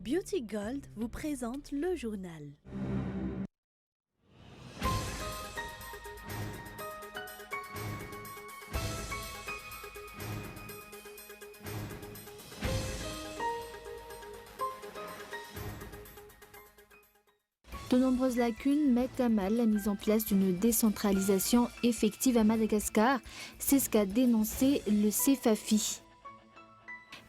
Beauty Gold vous présente le journal. De nombreuses lacunes mettent à mal la mise en place d'une décentralisation effective à Madagascar. C'est ce qu'a dénoncé le CEFAFI.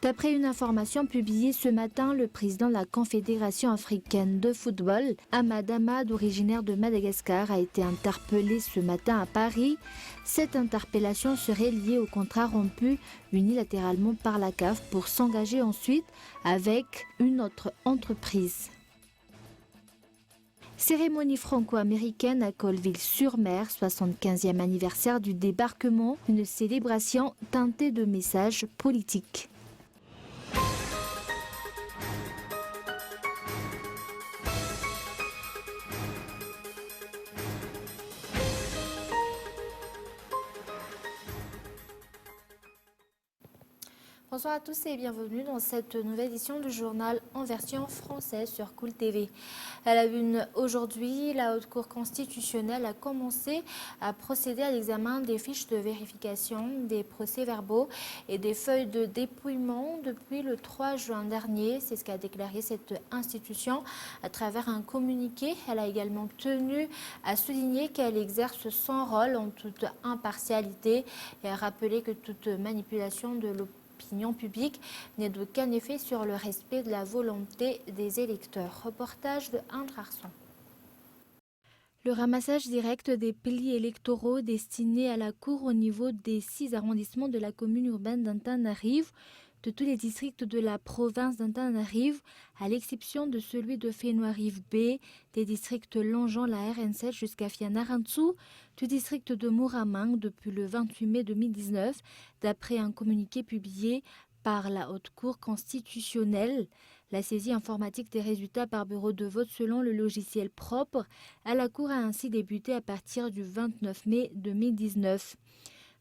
D'après une information publiée ce matin, le président de la Confédération africaine de football, Ahmad Ahmad, originaire de Madagascar, a été interpellé ce matin à Paris. Cette interpellation serait liée au contrat rompu unilatéralement par la CAF pour s'engager ensuite avec une autre entreprise. Cérémonie franco-américaine à Colville-sur-Mer, 75e anniversaire du débarquement, une célébration teintée de messages politiques. Bonsoir à tous et bienvenue dans cette nouvelle édition du journal en version française sur Cool TV. À la une aujourd'hui, la Haute Cour constitutionnelle a commencé à procéder à l'examen des fiches de vérification, des procès-verbaux et des feuilles de dépouillement depuis le 3 juin dernier. C'est ce qu'a déclaré cette institution à travers un communiqué. Elle a également tenu à souligner qu'elle exerce son rôle en toute impartialité et a rappelé que toute manipulation de l'opinion publique n'est d'aucun effet sur le respect de la volonté des électeurs. Reportage de Anne Rarson. Le ramassage direct des plis électoraux destinés à la Cour au niveau des 6 arrondissements de la commune urbaine d'Antananarivo, de tous les districts de la province d'Antananarivo, à l'exception de celui de Fenoarive B, des districts longeant la RN7 jusqu'à Fianarantsoa, du district de Muramang depuis le 28 mai 2019, d'après un communiqué publié par la Haute Cour constitutionnelle. La saisie informatique des résultats par bureau de vote selon le logiciel propre à la Cour a ainsi débuté à partir du 29 mai 2019.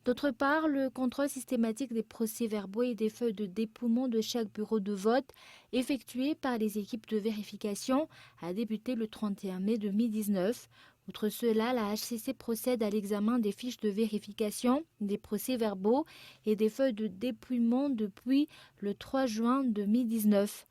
D'autre part, le contrôle systématique des procès-verbaux et des feuilles de dépouillement de chaque bureau de vote effectué par les équipes de vérification a débuté le 31 mai 2019. Outre cela, la HCC procède à l'examen des fiches de vérification, des procès-verbaux et des feuilles de dépouillement depuis le 3 juin 2019.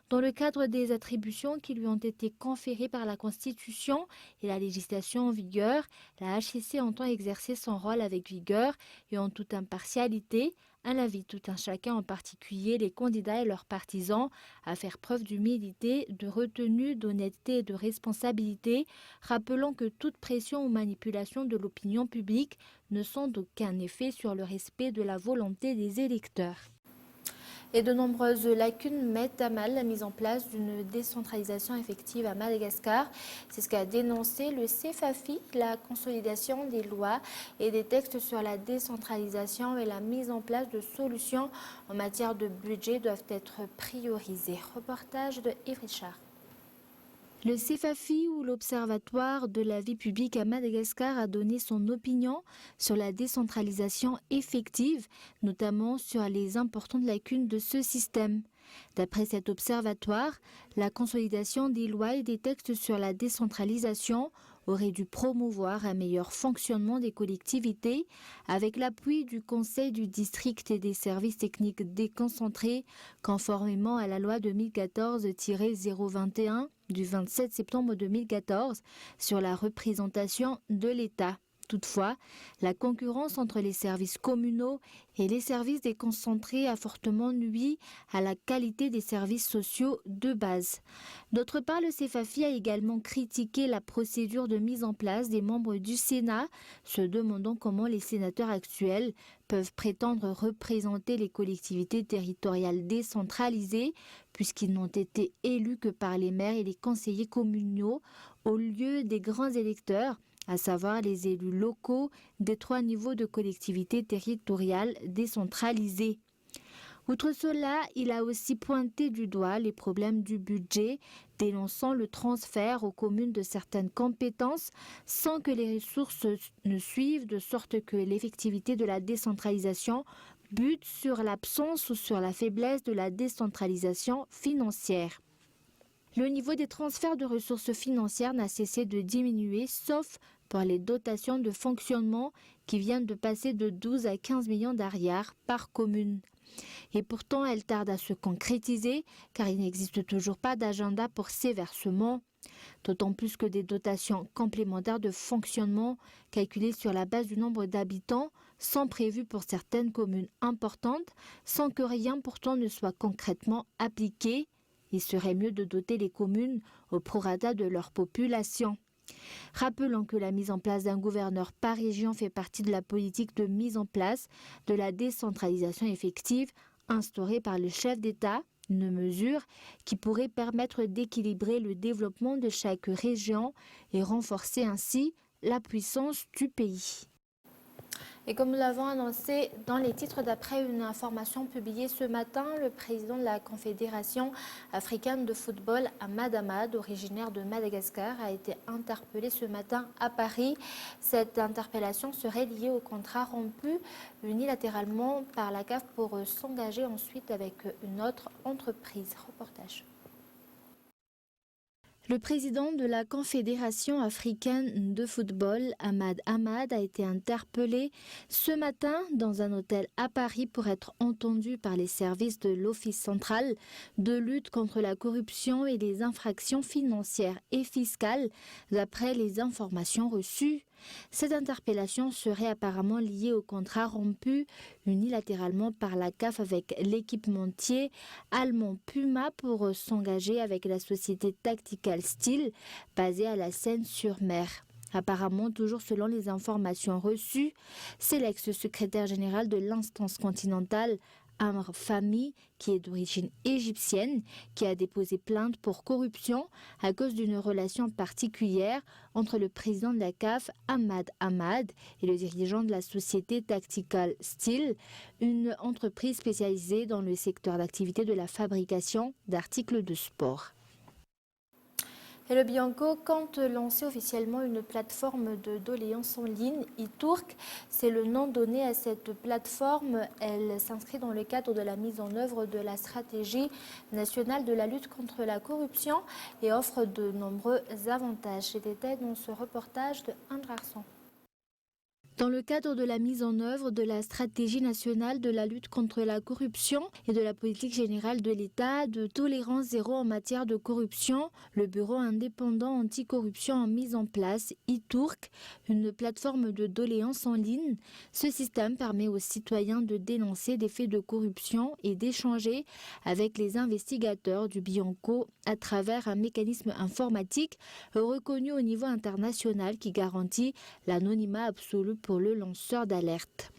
Dans le cadre des attributions qui lui ont été conférées par la Constitution et la législation en vigueur, la HCC entend exercer son rôle avec vigueur et en toute impartialité. Elle invite tout un chacun, en particulier les candidats et leurs partisans, à faire preuve d'humilité, de retenue, d'honnêteté et de responsabilité, rappelant que toute pression ou manipulation de l'opinion publique ne sont d'aucun effet sur le respect de la volonté des électeurs. Et de nombreuses lacunes mettent à mal la mise en place d'une décentralisation effective à Madagascar. C'est ce qu'a dénoncé le CEFAFI. La consolidation des lois et des textes sur la décentralisation et la mise en place de solutions en matière de budget doivent être priorisées. Reportage de Yves Richard. Le CEFAFI, ou l'Observatoire de la vie publique à Madagascar, a donné son opinion sur la décentralisation effective, notamment sur les importantes lacunes de ce système. D'après cet observatoire, la consolidation des lois et des textes sur la décentralisation aurait dû promouvoir un meilleur fonctionnement des collectivités avec l'appui du Conseil du district et des services techniques déconcentrés, conformément à la loi 2014-021 du 27 septembre 2014 sur la représentation de l'État. Toutefois, la concurrence entre les services communaux et les services déconcentrés a fortement nui à la qualité des services sociaux de base. D'autre part, le CEFAFI a également critiqué la procédure de mise en place des membres du Sénat, se demandant comment les sénateurs actuels peuvent prétendre représenter les collectivités territoriales décentralisées, puisqu'ils n'ont été élus que par les maires et les conseillers communaux au lieu des grands électeurs, à savoir les élus locaux des 3 niveaux de collectivités territoriales décentralisées. Outre cela, il a aussi pointé du doigt les problèmes du budget, dénonçant le transfert aux communes de certaines compétences sans que les ressources ne suivent, de sorte que l'effectivité de la décentralisation bute sur l'absence ou sur la faiblesse de la décentralisation financière. Le niveau des transferts de ressources financières n'a cessé de diminuer, sauf pour les dotations de fonctionnement qui viennent de passer de 12 à 15 millions d'ariars par commune. Et pourtant, elles tardent à se concrétiser car il n'existe toujours pas d'agenda pour ces versements. D'autant plus que des dotations complémentaires de fonctionnement calculées sur la base du nombre d'habitants sont prévues pour certaines communes importantes sans que rien pourtant ne soit concrètement appliqué. Il serait mieux de doter les communes au prorata de leur population. Rappelons que la mise en place d'un gouverneur par région fait partie de la politique de mise en place de la décentralisation effective instaurée par le chef d'État, une mesure qui pourrait permettre d'équilibrer le développement de chaque région et renforcer ainsi la puissance du pays. Et comme nous l'avons annoncé dans les titres, d'après une information publiée ce matin, le président de la Confédération africaine de football, Ahmad Ahmad, originaire de Madagascar, a été interpellé ce matin à Paris. Cette interpellation serait liée au contrat rompu unilatéralement par la CAF pour s'engager ensuite avec une autre entreprise. Reportage. Le président de la Confédération africaine de football, Ahmad Ahmad, a été interpellé ce matin dans un hôtel à Paris pour être entendu par les services de l'Office central de lutte contre la corruption et les infractions financières et fiscales, d'après les informations reçues. Cette interpellation serait apparemment liée au contrat rompu unilatéralement par la CAF avec l'équipementier allemand Puma pour s'engager avec la société Tactical Steel basée à la Seine-sur-Mer. Apparemment, toujours selon les informations reçues, c'est l'ex-secrétaire général de l'instance continentale, Amr Fahmy, qui est d'origine égyptienne, qui a déposé plainte pour corruption à cause d'une relation particulière entre le président de la CAF, Ahmad Ahmad, et le dirigeant de la société Tactical Steel, une entreprise spécialisée dans le secteur d'activité de la fabrication d'articles de sport. Et le Bianco compte lancer officiellement une plateforme de doléances en ligne, e-Turk. C'est le nom donné à cette plateforme. Elle s'inscrit dans le cadre de la mise en œuvre de la stratégie nationale de la lutte contre la corruption et offre de nombreux avantages. Les détails dans ce reportage de André Arson. Dans le cadre de la mise en œuvre de la stratégie nationale de la lutte contre la corruption et de la politique générale de l'État de tolérance zéro en matière de corruption, le Bureau indépendant anticorruption a mis en place e-Turk, une plateforme de doléances en ligne. Ce système permet aux citoyens de dénoncer des faits de corruption et d'échanger avec les investigateurs du Bianco à travers un mécanisme informatique reconnu au niveau international qui garantit l'anonymat absolu pour le lanceur d'alerte.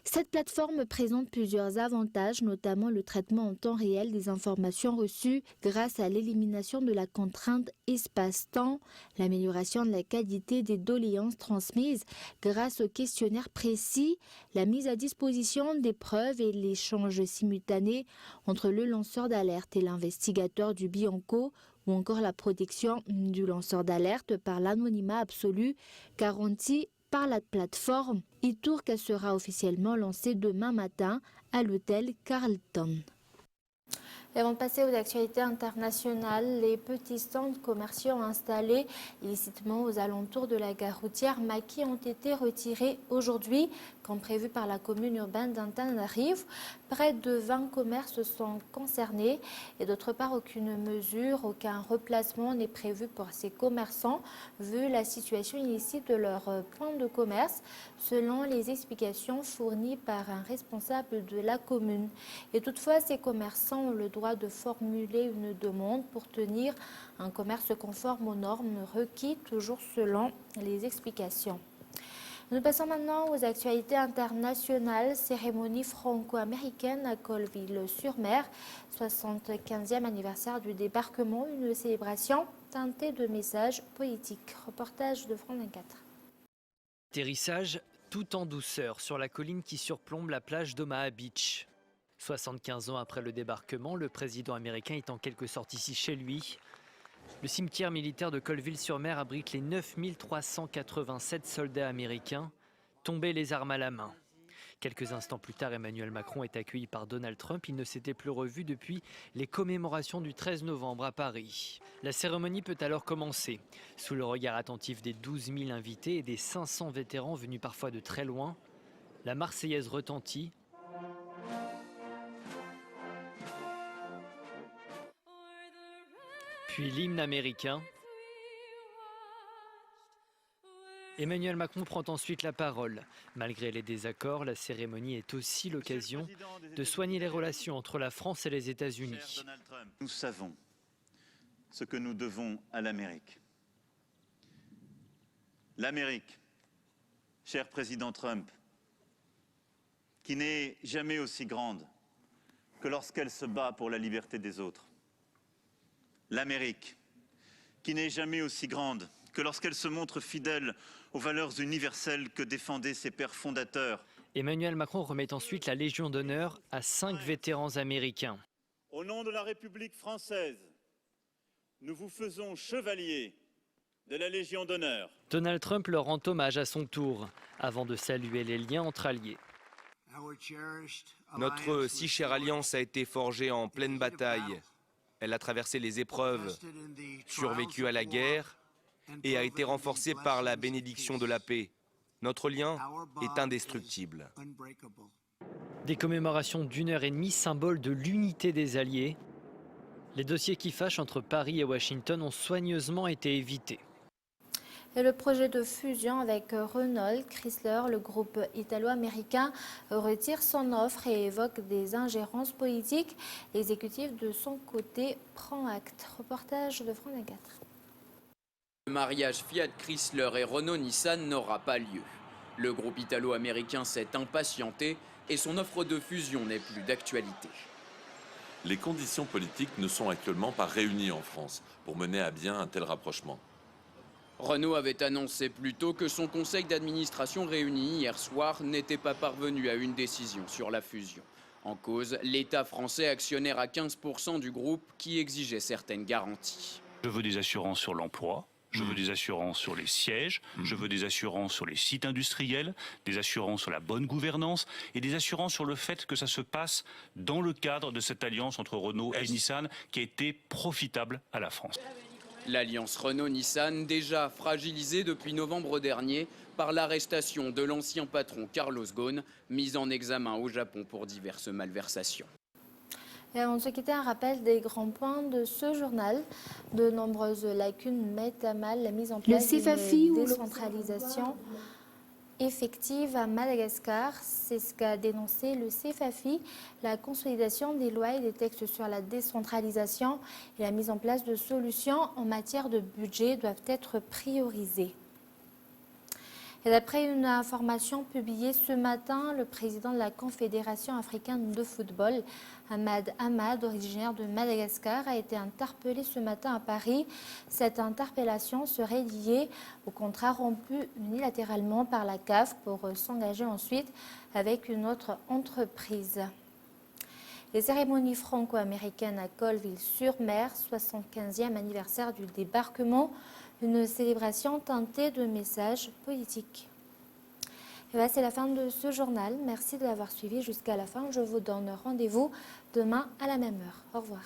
Cette plateforme présente plusieurs avantages, notamment le traitement en temps réel des informations reçues grâce à l'élimination de la contrainte espace-temps, l'amélioration de la qualité des doléances transmises grâce aux questionnaires précis, la mise à disposition des preuves et l'échange simultané entre le lanceur d'alerte et l'investigateur du Bianco, ou encore la protection du lanceur d'alerte par l'anonymat absolu garanti par la plateforme. e-Turk sera officiellement lancé demain matin à l'hôtel Carlton. Et avant de passer aux actualités internationales, les petits stands commerciaux installés illicitement aux alentours de la gare routière Maki ont été retirés aujourd'hui, comme prévu par la commune urbaine d'Antananarivo. Près de 20 commerces sont concernés et d'autre part, aucune mesure, aucun replacement n'est prévu pour ces commerçants, vu la situation illicite de leur point de commerce, selon les explications fournies par un responsable de la commune. Et toutefois, ces commerçants ont le droit de formuler une demande pour tenir un commerce conforme aux normes requises, toujours selon les explications. Nous passons maintenant aux actualités internationales. Cérémonie franco-américaine à Colville-sur-Mer, 75e anniversaire du débarquement, une célébration teintée de messages politiques. Reportage de France 24. Atterrissage tout en douceur sur la colline qui surplombe la plage d'Omaha Beach. 75 ans après le débarquement, le président américain est en quelque sorte ici chez lui. Le cimetière militaire de Colville-sur-Mer abrite les 9387 soldats américains tombés les armes à la main. Quelques instants plus tard, Emmanuel Macron est accueilli par Donald Trump. Il ne s'était plus revu depuis les commémorations du 13 novembre à Paris. La cérémonie peut alors commencer. Sous le regard attentif des 12 000 invités et des 500 vétérans venus parfois de très loin, la Marseillaise retentit. Puis l'hymne américain. Emmanuel Macron prend ensuite la parole. Malgré les désaccords, la cérémonie est aussi l'occasion de soigner les relations entre la France et les États-Unis. Nous savons ce que nous devons à l'Amérique. L'Amérique, cher président Trump, qui n'est jamais aussi grande que lorsqu'elle se bat pour la liberté des autres. L'Amérique, qui n'est jamais aussi grande que lorsqu'elle se montre fidèle aux valeurs universelles que défendaient ses pères fondateurs. Emmanuel Macron remet ensuite la Légion d'honneur à 5 vétérans américains. Au nom de la République française, nous vous faisons chevaliers de la Légion d'honneur. Donald Trump leur rend hommage à son tour, avant de saluer les liens entre alliés. Notre si chère alliance a été forgée en pleine bataille. Elle a traversé les épreuves, survécu à la guerre et a été renforcée par la bénédiction de la paix. Notre lien est indestructible. Des commémorations d'1h30, symbole de l'unité des alliés. Les dossiers qui fâchent entre Paris et Washington ont soigneusement été évités. Et le projet de fusion avec Renault, Chrysler, le groupe italo-américain, retire son offre et évoque des ingérences politiques. L'exécutif de son côté prend acte. Reportage de France 24. Le mariage Fiat Chrysler et Renault-Nissan n'aura pas lieu. Le groupe italo-américain s'est impatienté et son offre de fusion n'est plus d'actualité. Les conditions politiques ne sont actuellement pas réunies en France pour mener à bien un tel rapprochement. Renault avait annoncé plus tôt que son conseil d'administration réuni hier soir n'était pas parvenu à une décision sur la fusion. En cause, l'État français actionnaire à 15% du groupe qui exigeait certaines garanties. Je veux des assurances sur l'emploi. Je veux des assurances sur les sièges, je veux des assurances sur les sites industriels, des assurances sur la bonne gouvernance et des assurances sur le fait que ça se passe dans le cadre de cette alliance entre Renault et Nissan qui a été profitable à la France. L'alliance Renault-Nissan, déjà fragilisée depuis novembre dernier par l'arrestation de l'ancien patron Carlos Ghosn, mis en examen au Japon pour diverses malversations. Et avant de se quitter, un rappel des grands points de ce journal. De nombreuses lacunes mettent à mal la mise en place d'une décentralisation effective à Madagascar. C'est ce qu'a dénoncé le CFAFI. La consolidation des lois et des textes sur la décentralisation et la mise en place de solutions en matière de budget doivent être priorisées. Et d'après une information publiée ce matin, le président de la Confédération africaine de football, Ahmad Ahmad, originaire de Madagascar, a été interpellé ce matin à Paris. Cette interpellation serait liée au contrat rompu unilatéralement par la CAF pour s'engager ensuite avec une autre entreprise. Les cérémonies franco-américaines à Colville-sur-Mer, 75e anniversaire du débarquement, une célébration teintée de messages politiques. Et voilà, c'est la fin de ce journal. Merci de l'avoir suivi jusqu'à la fin. Je vous donne rendez-vous demain à la même heure. Au revoir.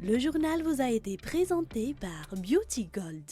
Le journal vous a été présenté par Beauty Gold.